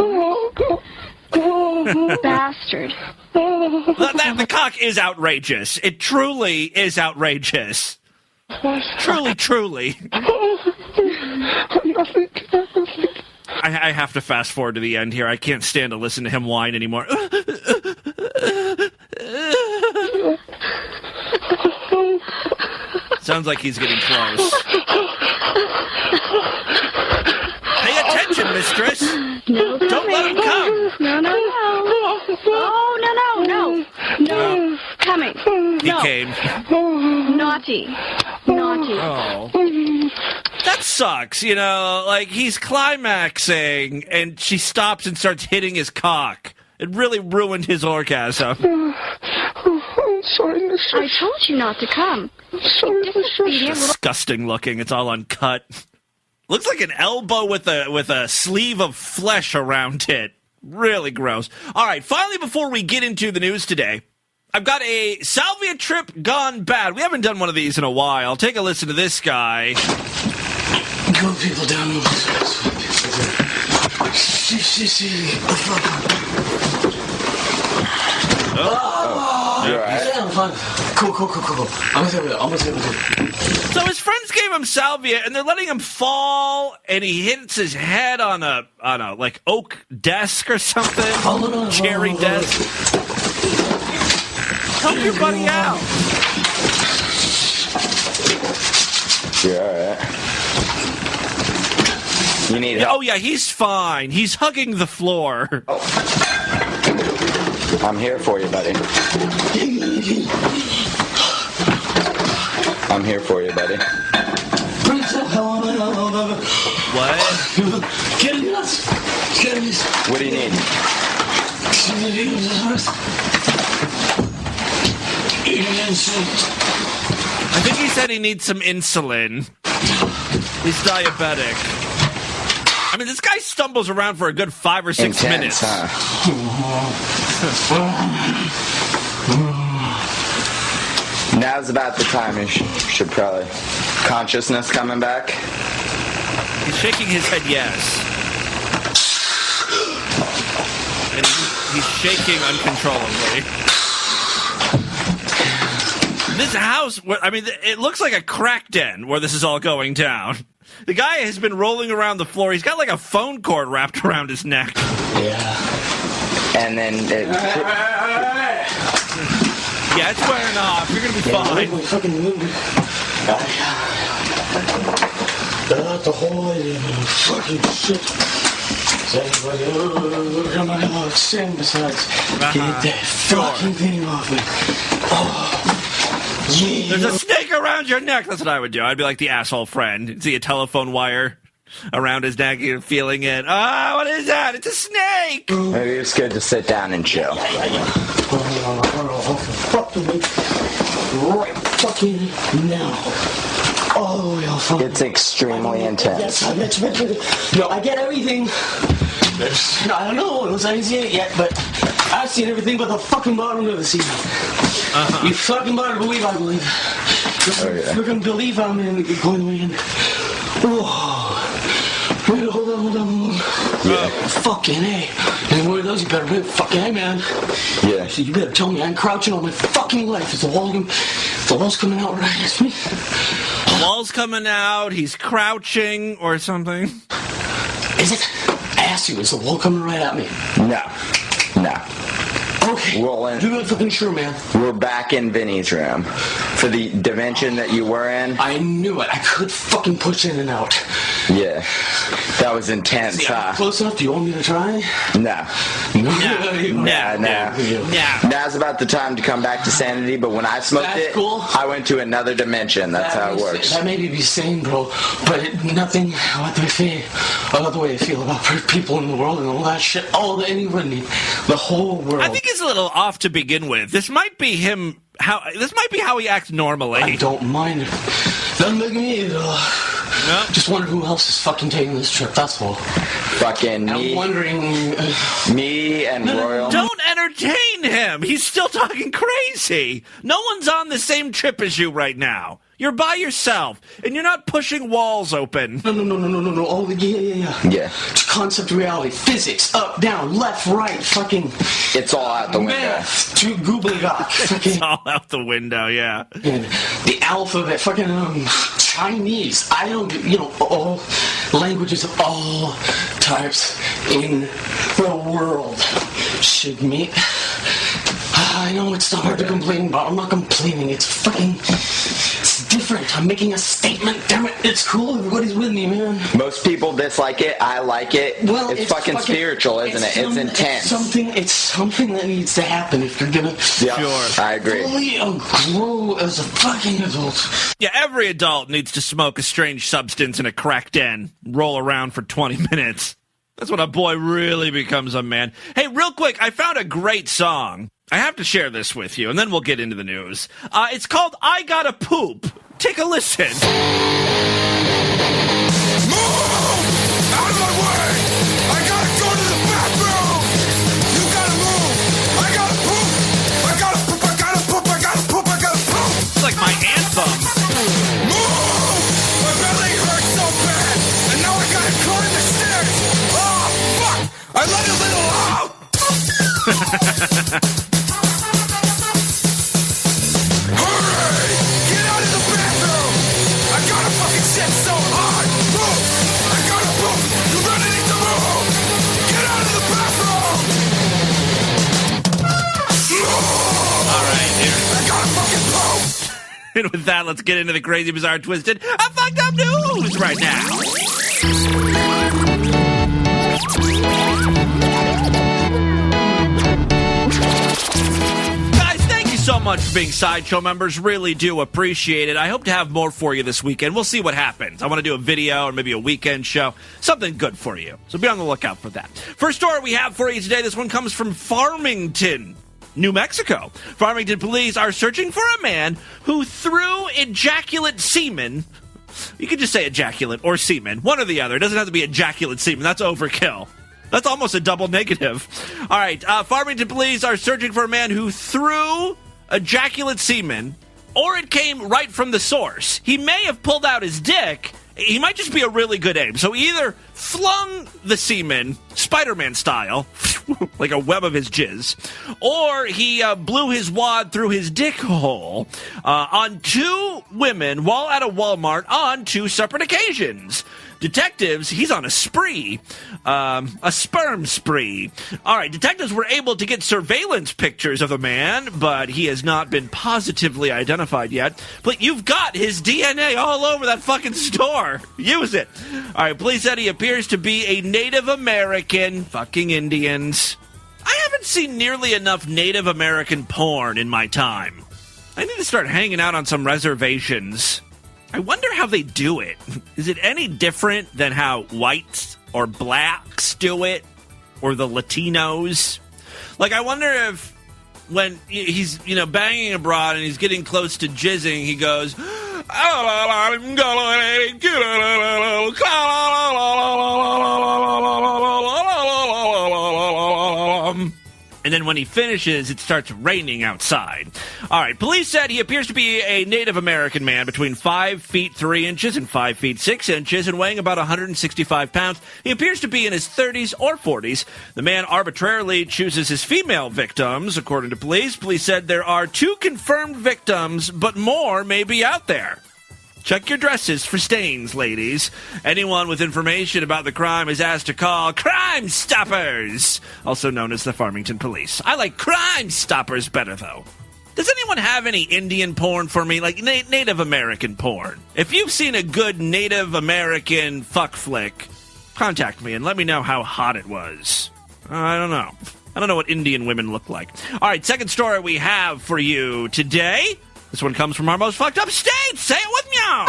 B: bastard.
E: The cock is outrageous. It truly is outrageous. Truly. I have to fast forward to the end here. I can't stand to listen to him whine anymore. Sounds like he's getting close. Pay attention, mistress.
B: No,
E: don't let him come.
B: No. Oh, no. Coming.
E: He came.
B: Naughty.
E: Oh. That sucks, you know, like he's climaxing and she stops and starts hitting his cock. It really ruined his orgasm.
R: I'm sorry, mistress.
B: I told you not to come.
R: Sorry, mistress.
E: Disgusting looking. It's all uncut. Looks like an elbow with a sleeve of flesh around it. Really gross. All right, finally, before we get into the news today, I've got a salvia trip gone bad. We haven't done one of these in a while. Take a listen to this guy.
C: Go people down.
E: You're right.
C: Yeah, I'm fine. Cool. I'm gonna take it.
E: So his friends gave him salvia, and they're letting him fall, and he hits his head on a like oak desk or something, cherry desk. Help your buddy out.
G: You're all right. You need help?
E: Oh yeah, he's fine. He's hugging the floor.
G: I'm here for you, buddy. I'm here for you, buddy.
E: What?
G: What do you need?
E: I think he said he needs some insulin. He's diabetic. I mean, this guy stumbles around for a good 5 or 6 minutes.
G: Huh? Now's about the time you should probably... Consciousness coming back?
E: He's shaking his head yes. And he's shaking uncontrollably. This house, I mean, it looks like a crack den where this is all going down. The guy has been rolling around the floor. He's got like a phone cord wrapped around his neck.
C: Yeah.
G: and then it...
E: Yeah, it's wearing off. You're going to be fine.
C: The whole idea of fucking shit. Look at my love, sing besides. Get that fucking thing off me. Oh, yeah.
E: There's a snake around your neck. That's what I would do. I'd be like the asshole friend. See a telephone wire around his neck, you're feeling it. Ah, what is that? It's a snake!
G: Maybe it's good to sit down and chill.
C: Right fucking now. Oh,
G: it's extremely intense.
C: Yes, no, I get everything. I don't know. It was I didn't see it yet, but I've seen everything but the fucking bottom of the sea. You fucking better believe I believe. Fucking believe I'm going in. Whoa. Hold on.
G: Yeah.
C: Fucking A. And one of those, you better be fucking A, man.
G: Yeah.
C: So you better tell me I'm crouching all my fucking life. Is the wall's coming out right at me?
E: The wall's coming out, he's crouching or something.
C: Is it? I asked you, is the wall coming right at me?
G: No. Okay.
C: You're fucking sure, man.
G: We're back in Vinny's room. For the dimension that you were in.
C: I knew it. I could fucking push in and out.
G: Yeah. That was intense, huh?
C: Close enough? Do you want me to try?
G: No. Now's about the time to come back to sanity, but when I smoked I went to another dimension. That's how it works.
C: That may be sane, bro, but nothing about the way I feel about people in the world and all that shit. Anybody, the whole world.
E: I think it's a little off to begin with. This might be him. This might be how he acts normally.
C: I don't mind it. Doesn't make me
E: No.
C: Just wonder who else is fucking taking this trip, that's all.
G: Fucking me.
C: I'm wondering...
G: me and Royal.
E: Don't entertain him! He's still talking crazy! No one's on the same trip as you right now. You're by yourself, and you're not pushing walls open.
C: No. Oh, yeah. It's concept reality. Physics. Up, down, left, right. Fucking...
G: It's all out the window.
C: Math. To googly-gock.
E: It's all out the window, yeah.
C: And the alphabet. Fucking, Chinese. I don't... all languages of all types in the world should meet. I know it's not hard to complain about. I'm not complaining. It's fucking... It's different. I'm making a statement. Damn it. It's cool. Everybody's with me, man.
G: Most people dislike it. I like it.
C: Well,
G: it's fucking spiritual, isn't it? It's intense.
C: It's something that needs to happen if you're gonna...
G: Yeah, sure. I agree.
C: Fully grow as a fucking adult.
E: Yeah, every adult needs to smoke a strange substance in a crack den. Roll around for 20 minutes. That's when a boy really becomes a man. Hey, real quick, I found a great song. I have to share this with you, and then we'll get into the news. It's called I Gotta Poop. Take a listen.
D: Move! Out of my way! I gotta go to the bathroom! You gotta move! I gotta poop! I gotta poop! I gotta poop! I gotta poop! I gotta poop!
E: It's like my anthem.
D: Move! My belly hurts so bad! And now I gotta climb the stairs! Oh, fuck! I let a little out! Hurry! Get out of the bathroom! I gotta fucking shit so hard! Move! I gotta poop! You're gonna need to move! Get out of the bathroom!
E: All right, here.
D: I gotta fucking poop!
E: And with that, let's get into the crazy, bizarre, twisted, fucked up news right now. So much for being Sideshow members. Really do appreciate it. I hope to have more for you this weekend. We'll see what happens. I want to do a video or maybe a weekend show. Something good for you. So be on the lookout for that. First story we have for you today. This one comes from Farmington, New Mexico. Farmington police are searching for a man who threw ejaculate semen. You could just say ejaculate or semen. One or the other. It doesn't have to be ejaculate semen. That's overkill. That's almost a double negative. All right. Farmington police are searching for a man who threw ejaculate semen, or it came right from the source. He may have pulled out his dick. He might just be a really good aim. So he either flung the semen, Spider-Man style, like a web of his jizz, or he blew his wad through his dick hole on 2 women while at a Walmart on 2 separate occasions. Detectives, he's on a spree, a sperm spree. All right, detectives were able to get surveillance pictures of the man, but he has not been positively identified yet. But you've got his DNA all over that fucking store. Use it. All right, police said he appears to be a Native American. Fucking Indians. I haven't seen nearly enough Native American porn in my time. I need to start hanging out on some reservations. I wonder how they do it. Is it any different than how whites or blacks do it? Or the Latinos? Like, I wonder if when he's, banging abroad and he's getting close to jizzing, he goes, and then when he finishes, it starts raining outside. All right, police said he appears to be a Native American man between 5 feet 3 inches and 5 feet 6 inches and weighing about 165 pounds. He appears to be in his 30s or 40s. The man arbitrarily chooses his female victims, according to police. Police said there are 2 confirmed victims, but more may be out there. Check your dresses for stains, ladies. Anyone with information about the crime is asked to call Crime Stoppers, also known as the Farmington Police. I like Crime Stoppers better, though. Does anyone have any Indian porn for me, like Native American porn? If you've seen a good Native American fuck flick, contact me and let me know how hot it was. I don't know. I don't know what Indian women look like. All right, second story we have for you today. This one comes from our most fucked up state. Say it with me, y'all.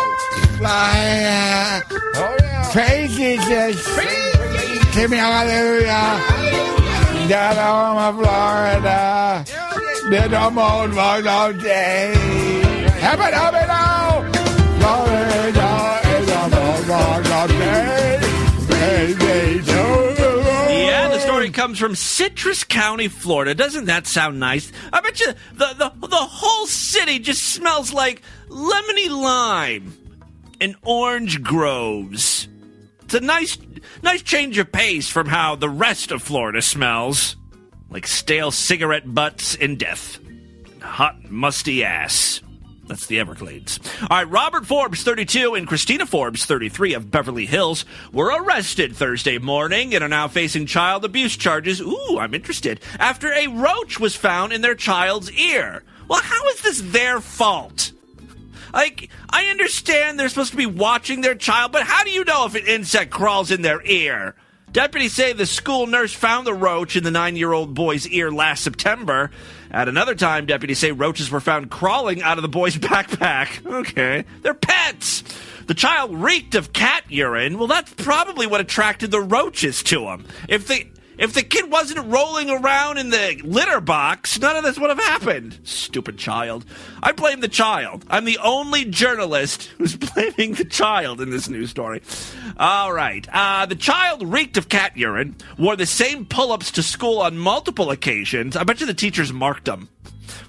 D: Praise Jesus. Give me hallelujah. Down home of Florida. Did a moon was all day. Heaven, Florida is a moon was all day.
E: Yeah, the story comes from Citrus County, Florida. Doesn't that sound nice? I bet you the whole city just smells like lemony lime and orange groves. It's a nice change of pace from how the rest of Florida smells. Like stale cigarette butts and death. And hot, musty ass. That's the Everglades. All right, Robert Forbes, 32, and Christina Forbes, 33, of Beverly Hills, were arrested Thursday morning and are now facing child abuse charges. Ooh, I'm interested. After a roach was found in their child's ear. Well, how is this their fault? Like, I understand they're supposed to be watching their child, but how do you know if an insect crawls in their ear? Deputies say the school nurse found the roach in the 9-year-old boy's ear last September. At another time, deputies say roaches were found crawling out of the boy's backpack. Okay. They're pets. The child reeked of cat urine. Well, that's probably what attracted the roaches to him. If the kid wasn't rolling around in the litter box, none of this would have happened. Stupid child. I blame the child. I'm the only journalist who's blaming the child in this news story. All right. The child reeked of cat urine, wore the same pull-ups to school on multiple occasions. I bet you the teachers marked them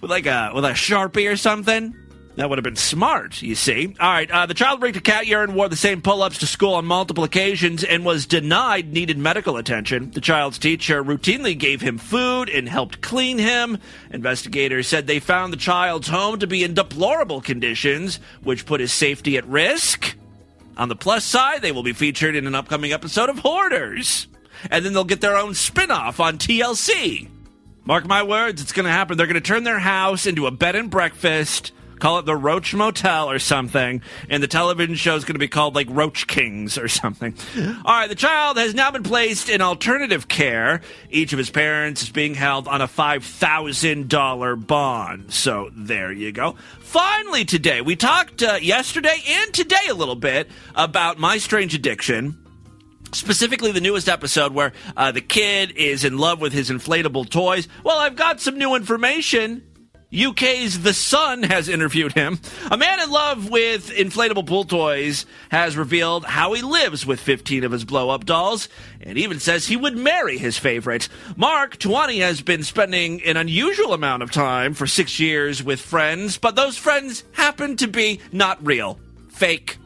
E: with a Sharpie or something. That would have been smart, you see. All right, the child reeked of cat urine, wore the same pull-ups to school on multiple occasions, and was denied needed medical attention. The child's teacher routinely gave him food and helped clean him. Investigators said they found the child's home to be in deplorable conditions, which put his safety at risk. On the plus side, they will be featured in an upcoming episode of Hoarders. And then they'll get their own spin-off on TLC. Mark my words, it's going to happen. They're going to turn their house into a bed and breakfast. Call it the Roach Motel or something, and the television show is going to be called, like, Roach Kings or something. All right, the child has now been placed in alternative care. Each of his parents is being held on a $5,000 bond. So there you go. Finally today, we talked yesterday and today a little bit about My Strange Addiction. Specifically, the newest episode where the kid is in love with his inflatable toys. Well, I've got some new information. UK's The Sun has interviewed him. A man in love with inflatable pool toys has revealed how he lives with 15 of his blow-up dolls, and even says he would marry his favorite. Mark, 20, has been spending an unusual amount of time for 6 years with friends, but those friends happen to be not real. Fake.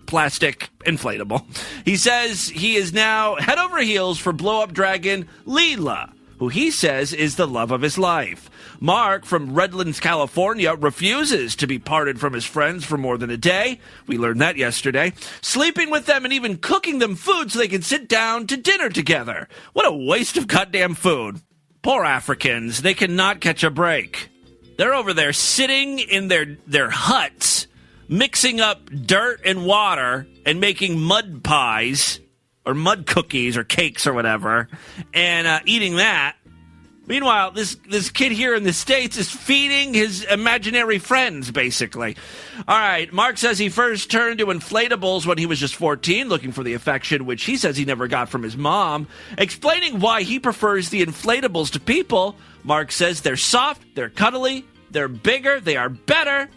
E: plastic inflatable. He says he is now head over heels for blow-up dragon Leela, who he says is the love of his life. Mark from Redlands, California, refuses to be parted from his friends for more than a day. We learned that yesterday. Sleeping with them and even cooking them food so they can sit down to dinner together. What a waste of goddamn food. Poor Africans. They cannot catch a break. They're over there sitting in their huts, mixing up dirt and water and making mud pies or mud cookies or cakes or whatever and eating that. Meanwhile, this kid here in the States is feeding his imaginary friends, basically. All right, Mark says he first turned to inflatables when he was just 14, looking for the affection, which he says he never got from his mom. Explaining why he prefers the inflatables to people, Mark says they're soft, they're cuddly, they're bigger, they are better.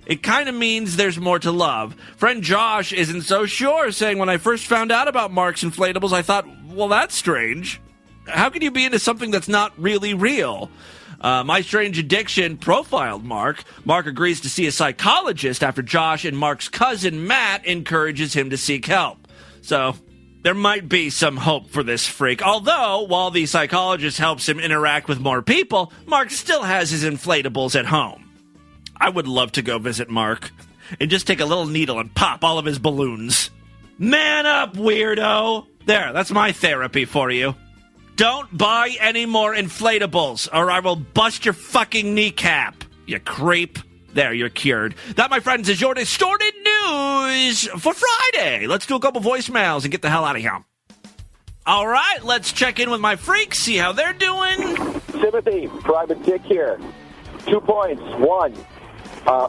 E: It kind of means there's more to love. Friend Josh isn't so sure, saying, when I first found out about Mark's inflatables, I thought, well, that's strange. How can you be into something that's not really real? My Strange Addiction profiled Mark. Mark agrees to see a psychologist after Josh and Mark's cousin Matt encourages him to seek help. So there might be some hope for this freak. Although, while the psychologist helps him interact with more people, Mark still has his inflatables at home. I would love to go visit Mark and just take a little needle and pop all of his balloons. Man up, weirdo! There, that's my therapy for you. Don't buy any more inflatables, or I will bust your fucking kneecap, you creep. There, you're cured. That, my friends, is your distorted news for Friday. Let's do a couple voicemails and get the hell out of here. All right, let's check in with my freaks, see how they're doing.
F: Timothy, Private Dick here. 2 points. One,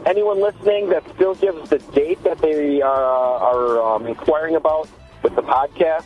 F: anyone listening that still gives the date that they are inquiring about with the podcast,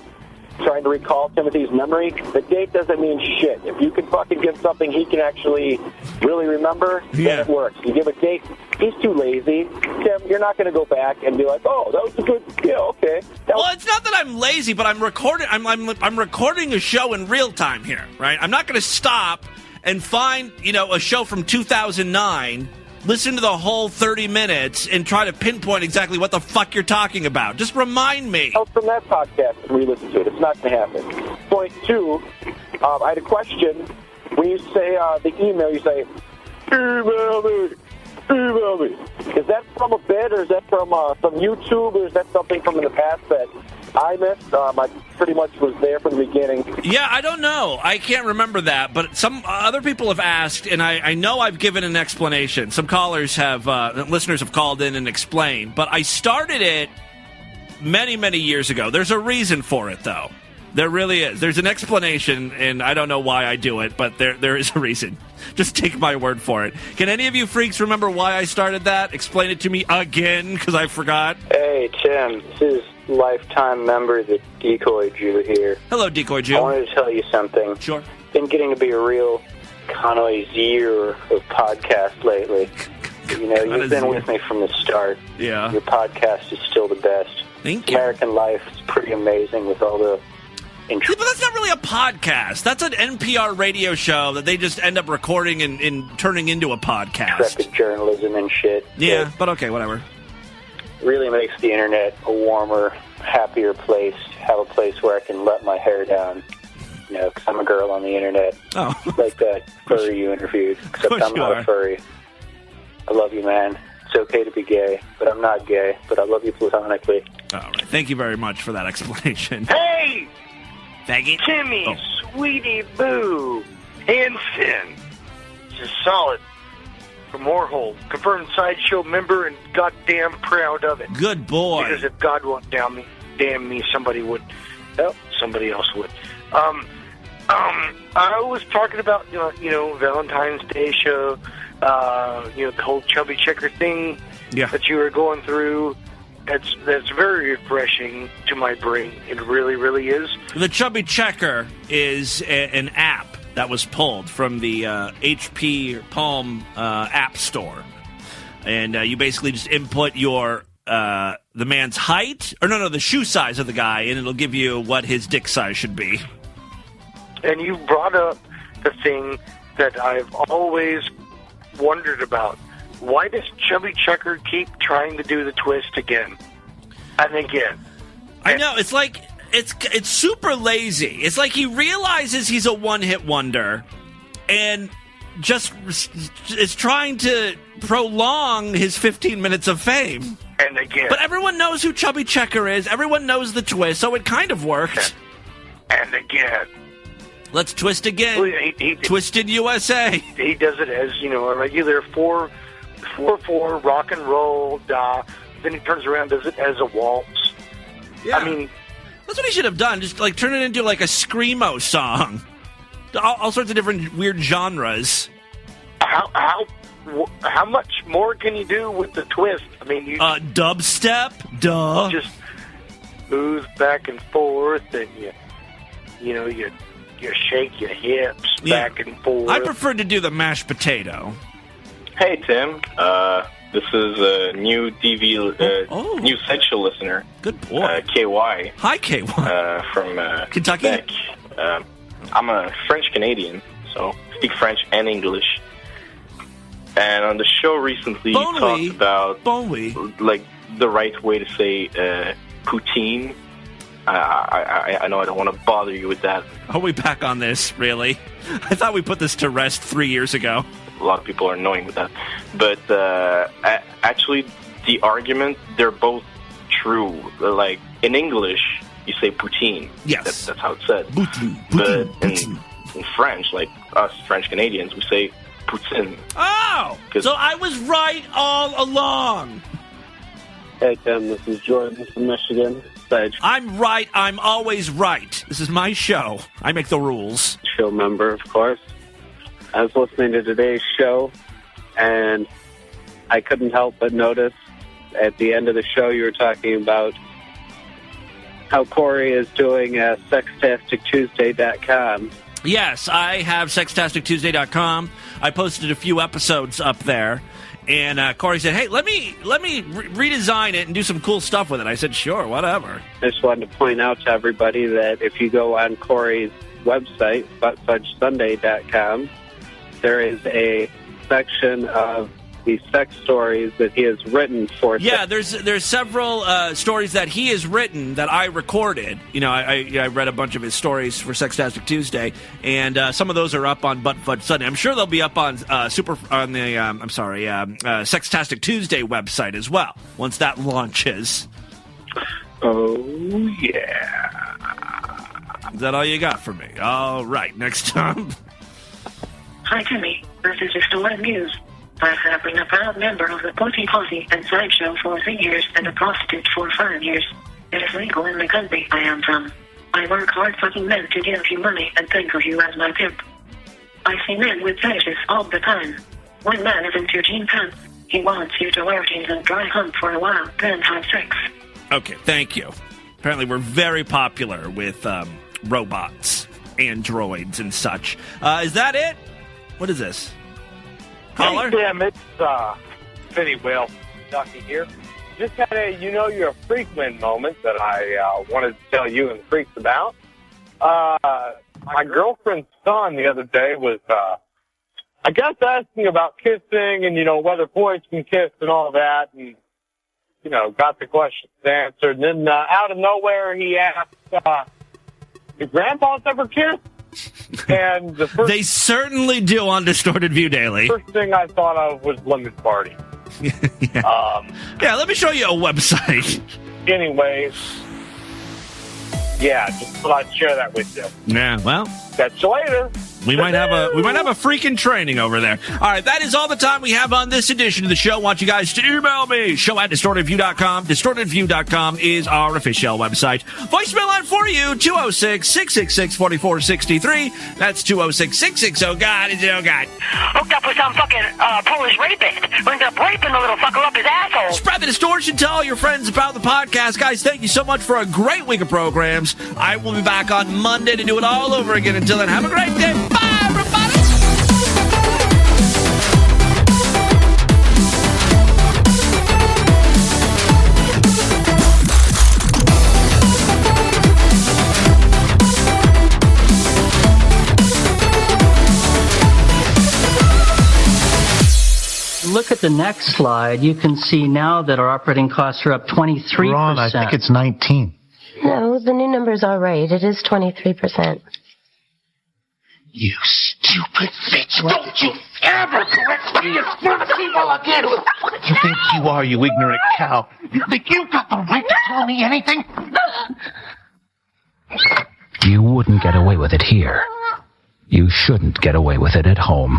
F: trying to recall Timothy's memory, the date doesn't mean shit. If you can fucking give something he can actually really remember, then it works. You give a date, he's too lazy. Tim, you're not going to go back and be like, oh, that was a good, yeah, okay.
E: Well, it's not that I'm lazy, but I'm recording. I'm recording a show in real time here, right? I'm not going to stop and find, a show from 2009, listen to the whole 30 minutes, and try to pinpoint exactly what the fuck you're talking about. Just remind me.
F: Out from that podcast and re-listen to it. It's not going to happen. Point two, I had a question. When you say the email, you say, email me. Is that from a bit, or is that from some YouTube, or is that something from in the past that I missed? I pretty much was there from the beginning.
E: Yeah, I don't know. I can't remember that, but some other people have asked, and I know I've given an explanation. Some callers have, listeners have called in and explained, but I started it many, many years ago. There's a reason for it, though. There really is. There's an explanation, and I don't know why I do it, but there is a reason. Just take my word for it. Can any of you freaks remember why I started that? Explain it to me again, because I forgot.
H: Hey, Tim. This is lifetime member, the Decoy Jew here.
E: Hello, Decoy Jew.
H: I wanted to tell you something.
E: Sure.
H: Been getting to be a real connoisseur of podcasts lately. You've been with me from the start.
E: Yeah.
H: Your podcast is still the best.
E: Thank you.
H: American Life is pretty amazing with all the...
E: Yeah, but that's not really a podcast. That's an NPR radio show that they just end up recording and turning into a podcast.
H: Intrepid journalism and shit.
E: Yeah, but okay, whatever.
H: Really makes the internet a warmer, happier place. Have a place where I can let my hair down. Because I'm a girl on the internet.
E: Oh.
H: Like that furry you interviewed. Except I'm not a furry. I love you, man. It's okay to be gay, but I'm not gay. But I love you platonically.
E: All right. Thank you very much for that explanation.
I: Hey!
E: Faggot.
I: Timmy, Sweetie Boo, and Finn. This is solid. From Warhol, confirmed Sideshow member and goddamn proud of it.
E: Good boy.
I: Because if God won't damn me, somebody would. Oh, somebody else would. I was talking about, Valentine's Day show, the whole chubby checker thing that you were going through. That's very refreshing to my brain. It really, really is.
E: The Chubby Checker is an app that was pulled from the HP Palm App Store. And you basically just input your the man's height, or the shoe size of the guy, and it'll give you what his dick size should be.
I: And you brought up the thing that I've always wondered about. Why does Chubby Checker keep trying to do the twist again? And again.
E: I know, it's like, it's super lazy. It's like he realizes he's a one-hit wonder and just is trying to prolong his 15 minutes of fame.
I: And again.
E: But everyone knows who Chubby Checker is. Everyone knows the twist, so it kind of worked.
I: And again.
E: Let's twist again.
I: Well, he
E: Twisted USA.
I: He does it as, a regular 4/4 rock and roll, then he turns around and does it as a waltz.
E: Yeah.
I: I mean,
E: that's what he should have done. Just like turn it into like a screamo song. All sorts of different weird genres.
I: How much more can you do with the twist? I mean,
E: dubstep, duh.
I: Just move back and forth, and you shake your hips back and forth.
E: I prefer to do the mashed potato.
K: Hey Tim, this is a new new sexual listener.
E: Good boy.
K: KY.
E: Hi KY.
K: From
E: Kentucky.
K: Quebec. I'm a French Canadian, so I speak French and English. And on the show recently, you talked about like the right way to say poutine. I know I don't want to bother you with that.
E: Are we back on this, really? I thought we put this to rest 3 years ago.
K: A lot of people are annoying with that. But actually, the argument, they're both true. Like, in English, you say poutine.
E: Yes.
K: That's how it's said.
E: Poutine.
K: But in French, like us French Canadians, we say poutine.
E: Oh! So I was right all along.
L: Hey, Tim, this is Jordan from Michigan. Sage.
E: I'm right. I'm always right. This is my show. I make the rules.
L: Show member, of course. I was listening to today's show, and I couldn't help but notice at the end of the show you were talking about how Corey is doing SextasticTuesday.com.
E: Yes, I have SextasticTuesday.com. I posted a few episodes up there, and Corey said, "Hey, let me redesign it and do some cool stuff with it." I said, "Sure, whatever."
L: I just wanted to point out to everybody that if you go on Corey's website, buttfudgesunday.com, there is a section of the sex stories that he has written for.
E: Yeah, there's several stories that he has written that I recorded. I read a bunch of his stories for Sextastic Tuesday, and some of those are up on Butt Fudge Sunday. I'm sure they'll be up on Sextastic Tuesday website as well once that launches.
L: Oh yeah.
E: Is that all you got for me? All right, next time.
N: Hi, Timmy. This is just a web news. I have been a proud member of the Potty Posse and Sideshow for 3 years and a prostitute for 5 years. It is legal in the country I am from. I work hard fucking men to give you money and think of you as my pimp. I see men with fetishes all the time. One man is into jean pants. He wants you to wear jeans and dry hump for a while, then have sex.
E: Okay, thank you. Apparently we're very popular with robots, androids, and such. Is that it? What is this? Caller?
X: Hey, Tim, it's Vinny Will, Ducky here. Just had a you're a freakman moment that I wanted to tell you and the freaks about. My girlfriend's son the other day was, I guess, asking about kissing and, whether boys can kiss and all that, and, got the questions answered. And then out of nowhere, he asked, "Do grandpas ever kiss?" And
E: they certainly do on Distorted View Daily.
X: First thing I thought of was Lemon Party.
E: Yeah. Yeah, let me show you a website.
X: Anyways, yeah, just thought I'd share that with you.
E: Yeah, well,
X: catch you later.
E: We might have a freaking training over there. All right, that is all the time we have on this edition of the show. I want you guys to email me, show@distortedview.com. Distortedview.com is our official website. Voicemail line for you, 206-666-4463. That's 206-660-God. Oh, God.
N: Hooked up with some fucking Polish rapist. Ends up raping the little fucker up his asshole.
E: Spread the distortion. Tell all your friends about the podcast. Guys, thank you so much for a great week of programs. I will be back on Monday to do it all over again. Until then, have a great day. Bye, everybody!
J: Look at the next slide. You can see now that our operating costs are up 23%.
O: Ron, I think it's 19.
P: No, the new number's all right. It is 23%.
D: You stupid bitch. Don't you ever correct me in front of people again.
O: What do you think you are, you ignorant cow?
D: You think you got the right to tell me anything?
S: You wouldn't get away with it here. You shouldn't get away with it at home.